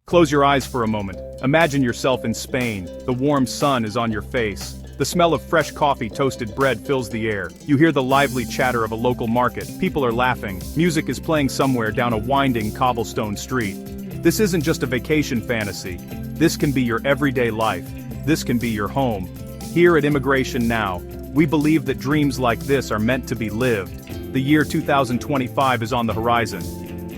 Close your eyes for a moment. Imagine yourself in Spain. The warm sun is on your face. The smell of fresh coffee toasted bread fills the air. You hear the lively chatter of a local market. People are laughing. Music is playing somewhere down a winding cobblestone street. This isn't just a vacation fantasy. This can be your everyday life. This can be your home. Here at Immigration Now, we believe that dreams like this are meant to be lived. The year 2025 is on the horizon.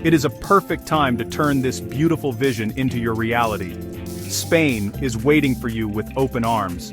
It is a perfect time to turn this beautiful vision into your reality. Spain is waiting for you with open arms.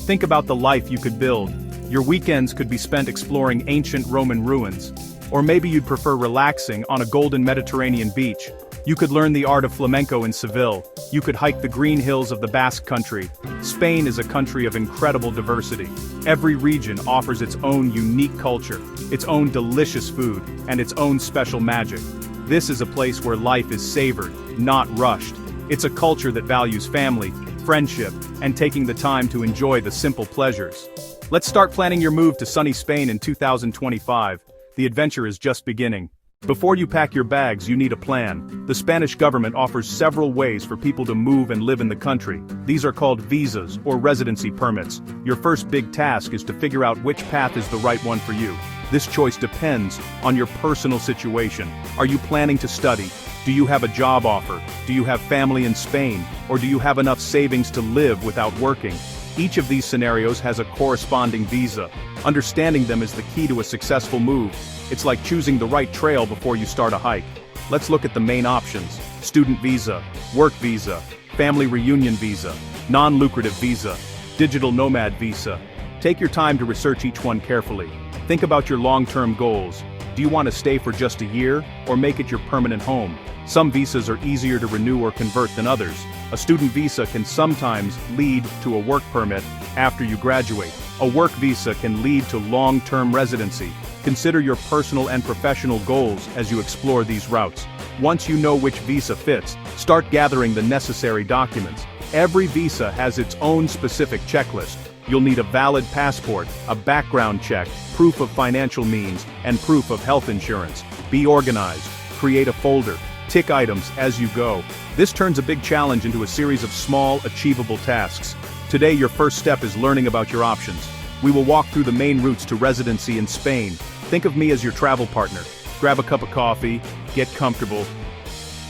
Think about the life you could build. Your weekends could be spent exploring ancient Roman ruins. Or maybe you'd prefer relaxing on a golden Mediterranean beach. You could learn the art of flamenco in Seville. You could hike the green hills of the Basque Country. Spain is a country of incredible diversity. Every region offers its own unique culture, its own delicious food, and its own special magic. This is a place where life is savored, not rushed. It's a culture that values family, friendship, and taking the time to enjoy the simple pleasures. Let's start planning your move to sunny Spain in 2025. The adventure is just beginning. Before you pack your bags, you need a plan. The Spanish government offers several ways for people to move and live in the country. These are called visas or residency permits. Your first big task is to figure out which path is the right one for you. This choice depends on your personal situation. Are you planning to study? Do you have a job offer? Do you have family in Spain? Or do you have enough savings to live without working? Each of these scenarios has a corresponding visa. Understanding them is the key to a successful move. It's like choosing the right trail before you start a hike. Let's look at the main options: student visa, work visa, family reunion visa, non-lucrative visa, digital nomad visa. Take your time to research each one carefully. Think about your long-term goals. Do you want to stay for just a year, or make it your permanent home? Some visas are easier to renew or convert than others. A student visa can sometimes lead to a work permit after you graduate. A work visa can lead to long-term residency. Consider your personal and professional goals as you explore these routes. Once you know which visa fits, start gathering the necessary documents. Every visa has its own specific checklist. You'll need a valid passport, a background check, proof of financial means, and proof of health insurance. Be organized. Create a folder. Tick items as you go. This turns a big challenge into a series of small, achievable tasks. Today, your first step is learning about your options. We will walk through the main routes to residency in Spain. Think of me as your travel partner. Grab a cup of coffee, get comfortable.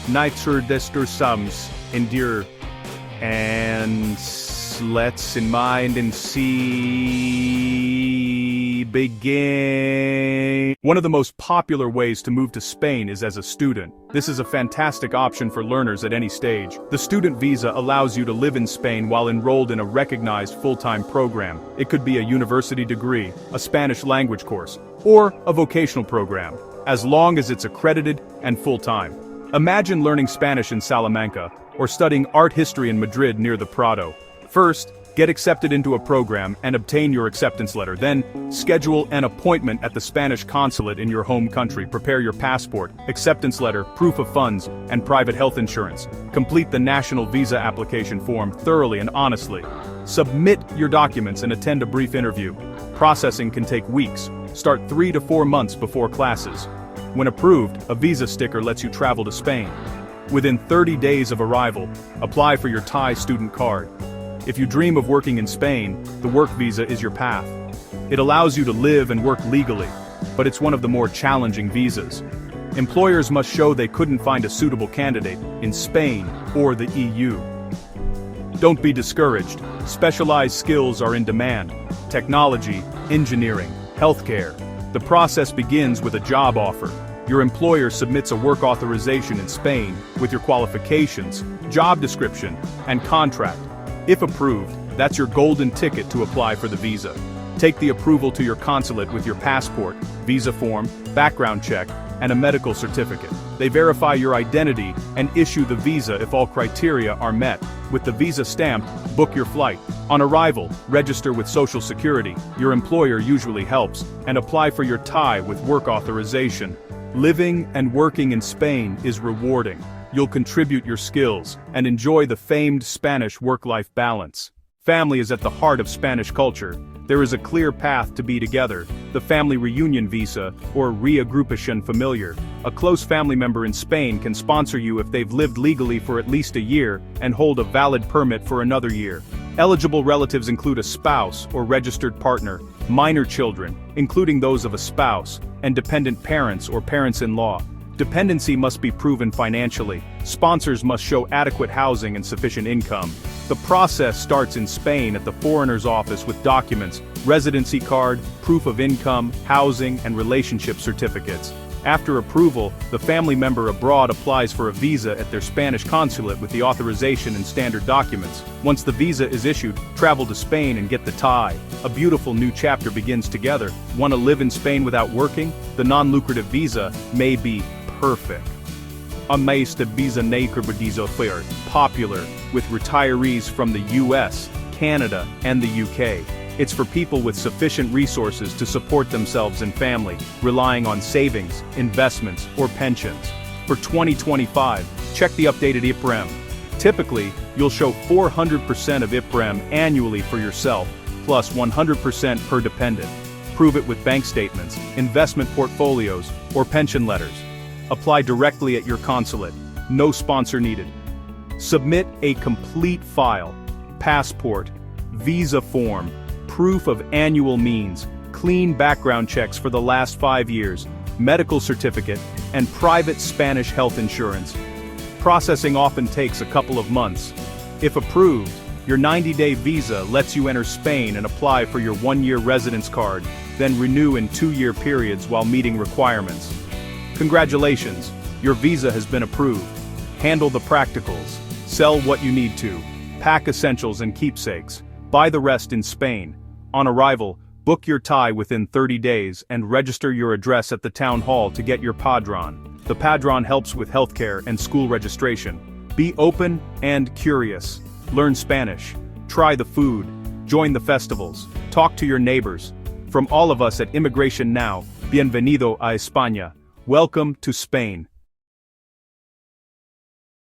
Nitzer destur sums, endure. And let's in mind and see begin. One of the most popular ways to move to Spain is as a student. This is a fantastic option for learners at any stage. The student visa allows you to live in Spain while enrolled in a recognized full-time program. It could be a university degree, a Spanish language course, or a vocational program, as long as it's accredited and full-time. Imagine learning Spanish in Salamanca, or studying art history in Madrid near the Prado. First, get accepted into a program and obtain your acceptance letter. Then, schedule an appointment at the Spanish consulate in your home country. Prepare your passport, acceptance letter, proof of funds, and private health insurance. Complete the national visa application form thoroughly and honestly. Submit your documents and attend a brief interview. Processing can take weeks. Start 3 to 4 months before classes. When approved, a visa sticker lets you travel to Spain. Within 30 days of arrival, apply for your Thai student card. If you dream of working in Spain, the work visa is your path. It allows you to live and work legally, but it's one of the more challenging visas. Employers must show they couldn't find a suitable candidate in Spain or the EU. Don't be discouraged. Specialized skills are in demand. Technology, engineering, healthcare. The process begins with a job offer. Your employer submits a work authorization in Spain with your qualifications, job description, and contract. If approved, that's your golden ticket to apply for the visa. Take the approval to your consulate with your passport, visa form, background check, and a medical certificate. They verify your identity and issue the visa if all criteria are met. With the visa stamp, book your flight. On arrival, register with Social Security. Your employer usually helps, and apply for your Thai with work authorization. Living and working in Spain is rewarding. You'll contribute your skills and enjoy the famed Spanish work-life balance. Family is at the heart of Spanish culture. there is a clear path to be together, the family reunion visa, or reunification familiar. A close family member in Spain can sponsor you if they've lived legally for at least a year and hold a valid permit for another year. Eligible relatives include a spouse or registered partner, minor children, including those of a spouse, and dependent parents or parents-in-law. Dependency must be proven financially. Sponsors must show adequate housing and sufficient income. The process starts in Spain at the foreigner's office with documents, residency card, proof of income, housing, and relationship certificates. After approval, the family member abroad applies for a visa at their Spanish consulate with the authorization and standard documents. Once the visa is issued, travel to Spain and get the tie. A beautiful new chapter begins together. Want to live in Spain without working? The non-lucrative visa may be perfect. A master visa fair, popular with retirees from the US, Canada, and the UK. It's for people with sufficient resources to support themselves and family, relying on savings, investments, or pensions. For 2025, check the updated IPREM. Typically, you'll show 400% of IPREM annually for yourself, plus 100% per dependent. Prove it with bank statements, investment portfolios, or pension letters. Apply directly at your consulate. No sponsor needed. Submit a complete file, passport, visa form, proof of annual means, clean background checks for the last 5 years, medical certificate, and private Spanish health insurance. Processing often takes a couple of months. If approved, your 90-day visa lets you enter Spain and apply for your 1-year residence card, then renew in 2-year periods while meeting requirements. Congratulations, your visa has been approved. Handle the practicals, sell what you need to, pack essentials and keepsakes, buy the rest in Spain. On arrival, book your tie within 30 days and register your address at the town hall to get your padrón. The padrón helps with healthcare and school registration. Be open and curious. Learn Spanish. Try the food. Join the festivals. Talk to your neighbors. From all of us at Immigration Now, bienvenido a España. Welcome to Spain.